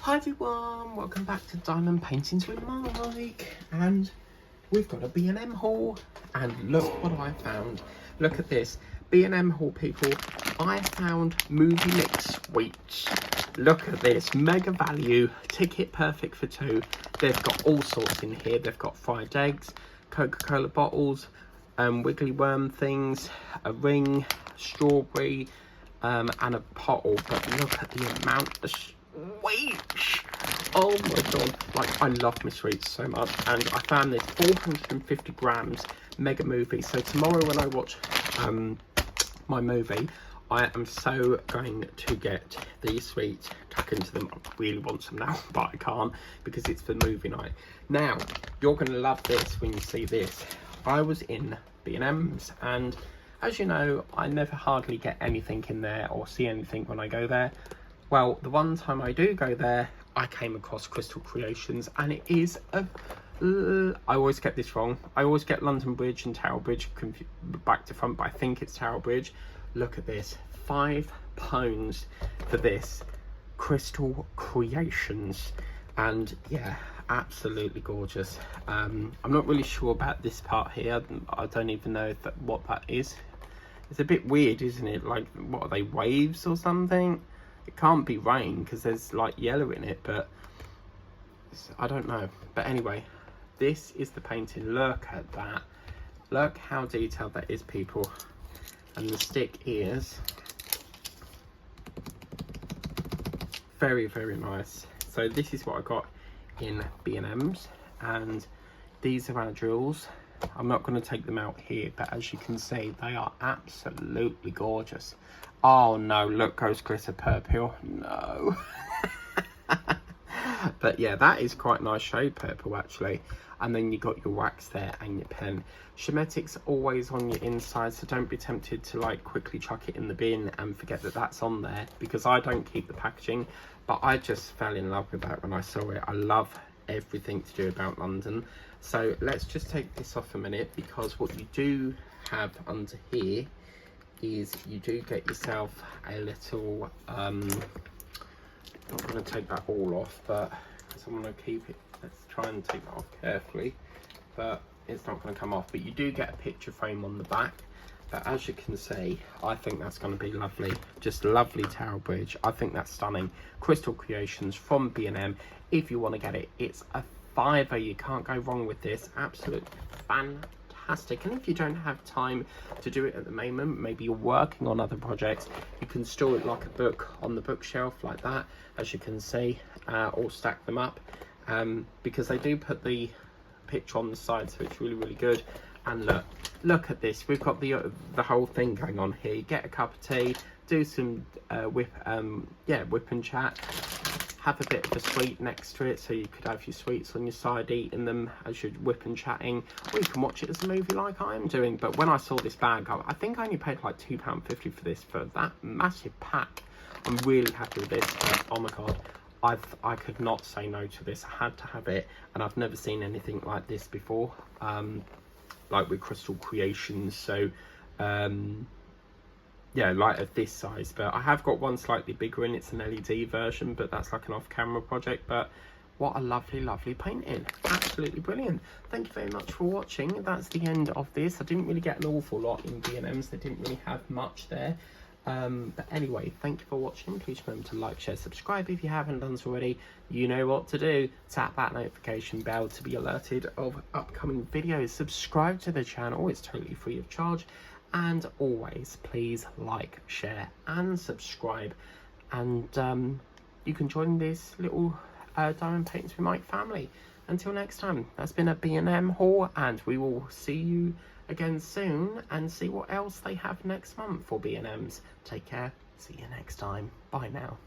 Hi everyone, welcome back to Diamond Paintings with Mike, and we've got a B&M haul, and look what I found. Look at this, B&M haul, people. I found movie mix sweets. Look at this, mega value, ticket perfect for two. They've got all sorts in here. They've got fried eggs, Coca-Cola bottles, wiggly worm things, a ring, strawberry, and a bottle. But look at the amount of sweets. Oh my god, like I love my sweets so much, and I found this 450 grams mega movie. So tomorrow when I watch my movie, I am so going to get these sweets, tuck into them. I really want some now, but I can't because it's for movie night. Now, you're going to love this when you see this. I was in B&M's, and as you know, I never hardly get anything in there or see anything when I go there. Well, the one time I do go there, I came across Crystal Creations, and it is a... I always get this wrong. I always get London Bridge and Tower Bridge back to front, but I think it's Tower Bridge. Look at this, £5 for this Crystal Creations, and yeah, absolutely gorgeous. I'm not really sure about this part here. I don't even know if what that is. It's a bit weird, isn't it? Like, what are they, waves or something? It can't be rain because there's like yellow in it, but I don't know. But anyway, this is the painting. Look at that. Look how detailed that is, people. And the stick is very, very nice. So this is what I got in B&M's, and these are our drills. I'm not going to take them out here, but as you can see, they are absolutely gorgeous. Oh no, look, Ghost Glitter Purple. No. But yeah, that is quite nice shade purple actually. And then you got your wax there and your pen. Shemetics always on your inside, so don't be tempted to like quickly chuck it in the bin and forget that that's on there, because I don't keep the packaging, but I just fell in love with that when I saw it. I love everything to do about London. So let's just take this off a minute, because what you do have under here is you do get yourself a little I'm not going to take that all off, but because I want to keep it, let's try and take that off carefully, but it's not going to come off. But you do get a picture frame on the back, but as you can see, I think that's going to be lovely. Just lovely Tower Bridge. I think that's stunning. Crystal Creations from B&M. If you want to get it, it's a £5. You can't go wrong with this. Absolutely fantastic. And if you don't have time to do it at the moment, maybe you're working on other projects, you can store it like a book on the bookshelf like that, as you can see, or stack them up, because they do put the picture on the side, so it's really, really good. And look at this, we've got the whole thing going on here. You get a cup of tea, do some whip and chat, have a bit of a sweet next to it, so you could have your sweets on your side, eating them as you're whip and chatting, or you can watch it as a movie like I am doing. But when I saw this bag, I think I only paid like £2.50 for this, for that massive pack. I'm really happy with this, but oh my god, I could not say no to this. I had to have it, and I've never seen anything like this before, like with Crystal Creations. So yeah, like of this size. But I have got one slightly bigger, and it's an LED version, but that's like an off-camera project. But what a lovely, lovely painting. Absolutely brilliant. Thank you very much for watching. That's the end of this. I didn't really get an awful lot in B&M's. They didn't really have much there. But anyway, thank you for watching. Please remember to like, share, subscribe if you haven't done so already. You know what to do. Tap that notification bell to be alerted of upcoming videos. Subscribe to the channel. It's totally free of charge. And always, please like, share and subscribe. And you can join this little Diamond Paintings with Mike family. Until next time, that's been a B&M haul, and we will see you again soon and see what else they have next month for B&M's. Take care. See you next time. Bye now.